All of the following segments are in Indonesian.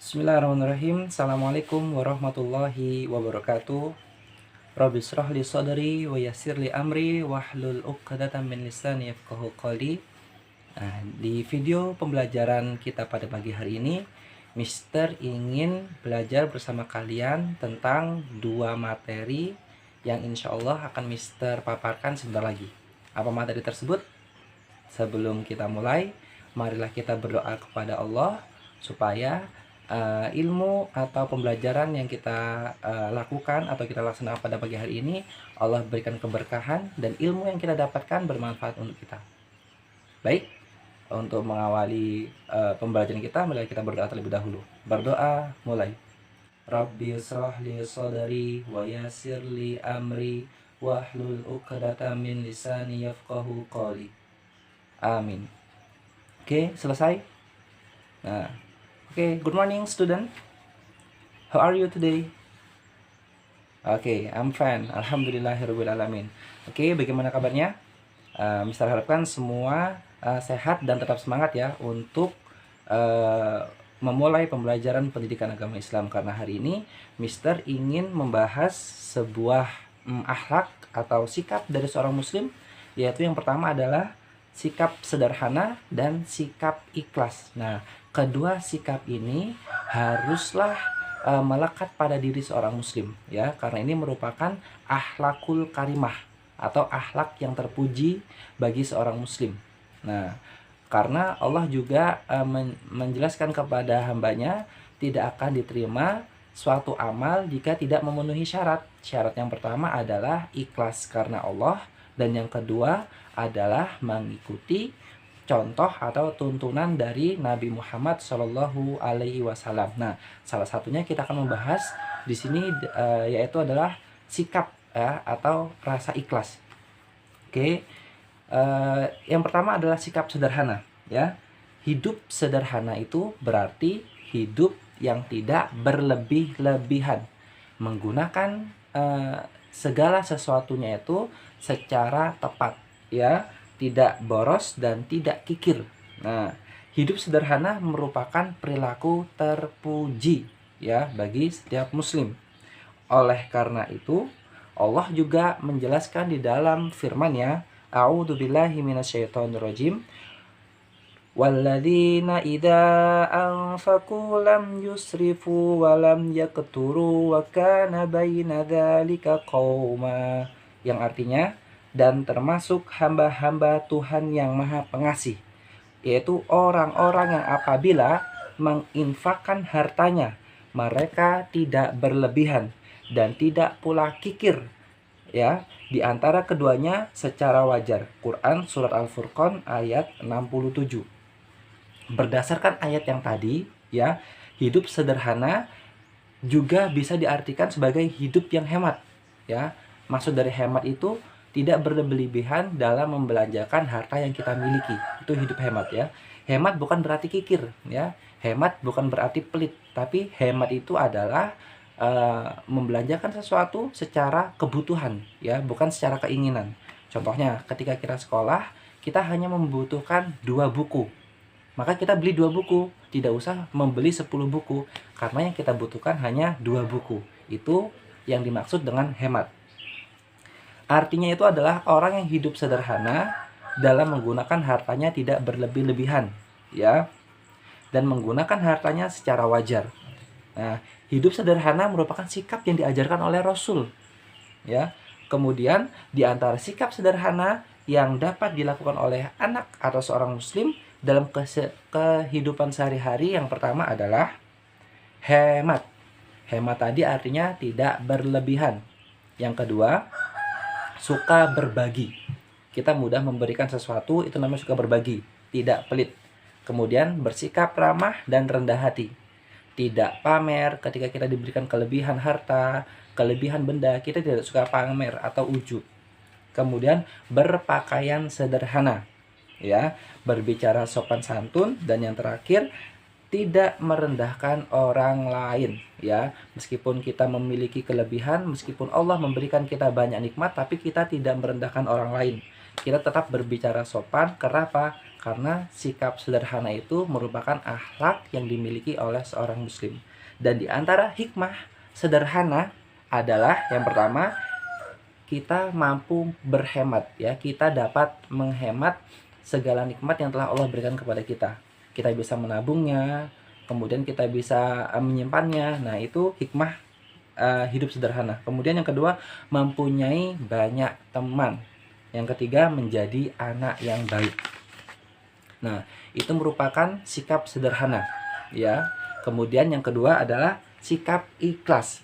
Bismillahirrahmanirrahim. Assalamualaikum warahmatullahi wabarakatuh. Rabbi shrah li sadri wa yassir li amri wahlul 'uqdatam min lisani yafqahu qawli. Nah, di video pembelajaran kita pada pagi hari ini, Mister ingin belajar bersama kalian tentang dua materi yang insya Allah akan Mister paparkan sebentar lagi. Apa materi tersebut? Sebelum kita mulai, marilah kita berdoa kepada Allah supaya ilmu atau pembelajaran yang kita lakukan atau kita laksanakan pada pagi hari ini, Allah berikan keberkahan dan ilmu yang kita dapatkan bermanfaat untuk kita. Baik, untuk mengawali pembelajaran kita, mari kita berdoa terlebih dahulu. Berdoa, mulai. Rabbi shrah li sadri wa yassir li amri wahlul 'uqdatam min lisani yafqahu qawli. Amin. Oke, selesai. Nah, oke, good morning student. How are you today? Oke, I'm fine. Alhamdulillahirabbil alamin. Oke, bagaimana kabarnya? Mister harapkan semua sehat dan tetap semangat ya untuk memulai pembelajaran pendidikan agama Islam, karena hari ini Mister ingin membahas sebuah akhlak atau sikap dari seorang muslim, yaitu yang pertama adalah sikap sederhana dan sikap ikhlas. Nah, kedua sikap ini haruslah melekat pada diri seorang muslim ya, karena ini merupakan akhlakul karimah atau akhlak yang terpuji bagi seorang muslim. Nah, karena Allah juga menjelaskan kepada hambanya tidak akan diterima suatu amal jika tidak memenuhi syarat. Syarat yang pertama adalah ikhlas karena Allah, dan yang kedua adalah mengikuti contoh atau tuntunan dari Nabi Muhammad Shallallahu Alaihi Wasallam. Nah, salah satunya kita akan membahas di sini yaitu adalah sikap atau rasa ikhlas. Oke, yang pertama adalah sikap sederhana. Ya, hidup sederhana itu berarti hidup yang tidak berlebih-lebihan, menggunakan segala sesuatunya itu secara tepat, ya, tidak boros dan tidak kikir. Nah, hidup sederhana merupakan perilaku terpuji ya bagi setiap muslim. Oleh karena itu, Allah juga menjelaskan di dalam firman-Nya, A'udzubillahi minasyaitonirrajim. Walladzina idza anfaqu lam yusrifu wa lam yaqturu wa kana baina dzalika qauma. Yang artinya, dan termasuk hamba-hamba Tuhan yang Maha Pengasih, yaitu orang-orang yang apabila menginfakkan hartanya, mereka tidak berlebihan dan tidak pula kikir ya, di antara keduanya secara wajar. Quran surat Al-Furqan ayat 67. Berdasarkan ayat yang tadi ya, hidup sederhana juga bisa diartikan sebagai hidup yang hemat ya. Maksud dari hemat itu tidak berlebihan dalam membelanjakan harta yang kita miliki. Itu hidup hemat ya. Hemat bukan berarti kikir ya. Hemat bukan berarti pelit, tapi hemat itu adalah membelanjakan sesuatu secara kebutuhan ya, bukan secara keinginan. Contohnya, ketika kita sekolah, kita hanya membutuhkan 2 buku. Maka kita beli 2 buku, tidak usah membeli 10 buku, karena yang kita butuhkan hanya 2 buku. Itu yang dimaksud dengan hemat. Artinya itu adalah orang yang hidup sederhana dalam menggunakan hartanya tidak berlebih-lebihan ya, dan menggunakan hartanya secara wajar. Nah, hidup sederhana merupakan sikap yang diajarkan oleh Rasul ya. Kemudian di antara sikap sederhana yang dapat dilakukan oleh anak atau seorang muslim dalam kehidupan sehari-hari, yang pertama adalah hemat. Hemat tadi artinya tidak berlebihan. Yang kedua, suka berbagi. Kita mudah memberikan sesuatu, itu namanya suka berbagi, tidak pelit. Kemudian bersikap ramah dan rendah hati. Tidak pamer ketika kita diberikan kelebihan harta, kelebihan benda, kita tidak suka pamer atau ujub. Kemudian berpakaian sederhana ya, berbicara sopan santun, dan yang terakhir tidak merendahkan orang lain ya. Meskipun kita memiliki kelebihan, meskipun Allah memberikan kita banyak nikmat, tapi kita tidak merendahkan orang lain. Kita tetap berbicara sopan. Kenapa? Karena sikap sederhana itu merupakan akhlak yang dimiliki oleh seorang muslim. Dan di antara hikmah sederhana adalah yang pertama, kita mampu berhemat ya. Kita dapat menghemat segala nikmat yang telah Allah berikan kepada kita. Kita bisa menabungnya, kemudian kita bisa menyimpannya. Nah, itu hikmah hidup sederhana. Kemudian yang kedua, mempunyai banyak teman. Yang ketiga, menjadi anak yang baik. Nah, itu merupakan sikap sederhana, ya. Kemudian yang kedua adalah sikap ikhlas.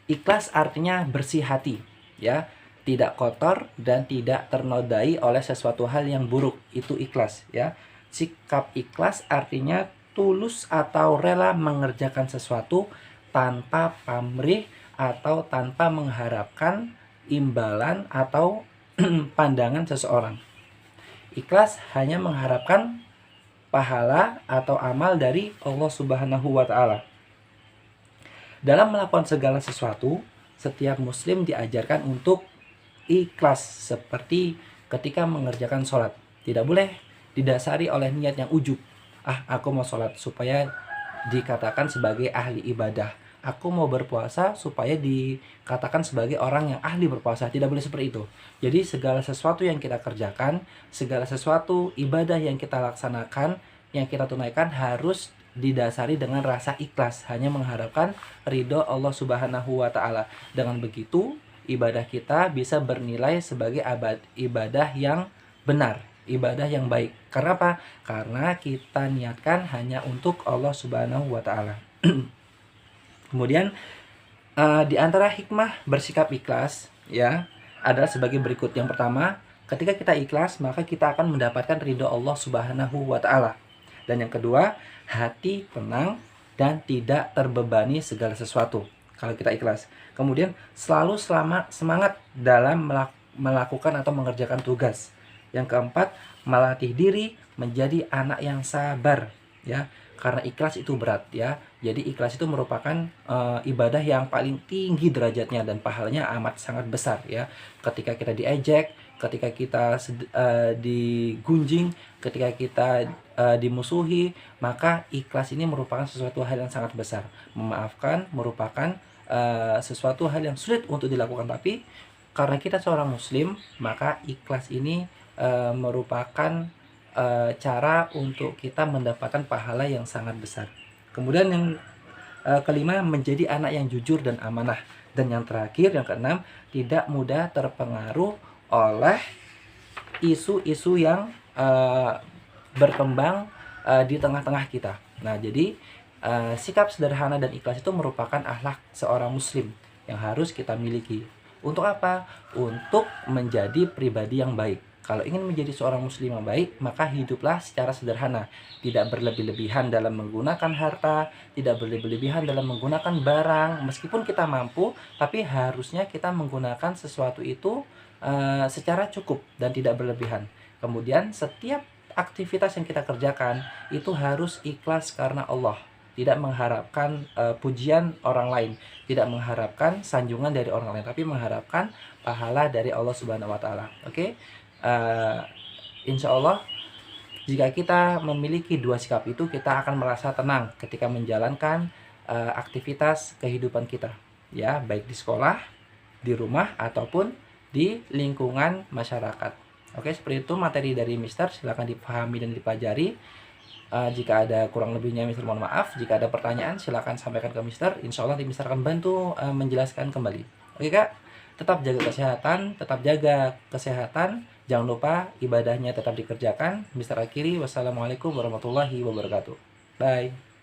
Ikhlas artinya bersih hati, ya. Tidak kotor dan tidak ternodai oleh sesuatu hal yang buruk. Itu ikhlas, ya. Sikap ikhlas artinya tulus atau rela mengerjakan sesuatu tanpa pamrih atau tanpa mengharapkan imbalan atau pandangan seseorang. Ikhlas hanya mengharapkan pahala atau amal dari Allah Subhanahu wa Ta'ala. Dalam melakukan segala sesuatu, setiap muslim diajarkan untuk ikhlas, seperti ketika mengerjakan sholat. Tidak boleh didasari oleh niat yang ujub. Aku mau sholat supaya dikatakan sebagai ahli ibadah. Aku mau berpuasa supaya dikatakan sebagai orang yang ahli berpuasa. Tidak boleh seperti itu. Jadi segala sesuatu yang kita kerjakan, segala sesuatu ibadah yang kita laksanakan, yang kita tunaikan harus didasari dengan rasa ikhlas, hanya mengharapkan ridho Allah Subhanahu wa Ta'ala. Dengan begitu, ibadah kita bisa bernilai sebagai ibadah yang benar, ibadah yang baik. Karena apa? Karena kita niatkan hanya untuk Allah Subhanahu wa Ta'ala. Kemudian di antara hikmah bersikap ikhlas, ya, adalah sebagai berikut. Yang pertama, ketika kita ikhlas, maka kita akan mendapatkan ridho Allah Subhanahu wa Ta'ala. Dan yang kedua, hati tenang dan tidak terbebani segala sesuatu kalau kita ikhlas. Kemudian selalu semangat dalam melakukan atau mengerjakan tugas. Yang keempat, melatih diri menjadi anak yang sabar, ya. Karena ikhlas itu berat, ya. Jadi ikhlas itu merupakan ibadah yang paling tinggi derajatnya dan pahalanya amat sangat besar, ya. Ketika kita diejek, ketika kita digunjing, ketika kita dimusuhi, maka ikhlas ini merupakan sesuatu hal yang sangat besar. Memaafkan merupakan sesuatu hal yang sulit untuk dilakukan, tapi karena kita seorang muslim, maka ikhlas ini merupakan cara untuk kita mendapatkan pahala yang sangat besar. Kemudian yang kelima, menjadi anak yang jujur dan amanah. Dan yang terakhir, yang keenam, tidak mudah terpengaruh oleh isu-isu yang berkembang di tengah-tengah kita. Nah, jadi sikap sederhana dan ikhlas itu merupakan akhlak seorang muslim yang harus kita miliki. Untuk apa? Untuk menjadi pribadi yang baik. Kalau ingin menjadi seorang muslim yang baik, maka hiduplah secara sederhana. Tidak berlebih-lebihan dalam menggunakan harta, tidak berlebih-lebihan dalam menggunakan barang. Meskipun kita mampu, tapi harusnya kita menggunakan sesuatu itu secara cukup dan tidak berlebihan. Kemudian setiap aktivitas yang kita kerjakan itu harus ikhlas karena Allah. Tidak mengharapkan pujian orang lain, tidak mengharapkan sanjungan dari orang lain, tapi mengharapkan pahala dari Allah Subhanahu wa Ta'ala. Oke? Insya Allah, jika kita memiliki dua sikap itu, kita akan merasa tenang ketika menjalankan aktivitas kehidupan kita, ya, baik di sekolah, di rumah, ataupun di lingkungan masyarakat. Oke, seperti itu materi dari Mister. Silakan dipahami dan dipelajari. Jika ada kurang lebihnya, Mister mohon maaf. Jika ada pertanyaan, silakan sampaikan ke Mister. Insya Allah Mister akan bantu menjelaskan kembali. Oke Kak, tetap jaga kesehatan. Jangan lupa ibadahnya tetap dikerjakan. Mister akhiri, wassalamualaikum warahmatullahi wabarakatuh. Bye.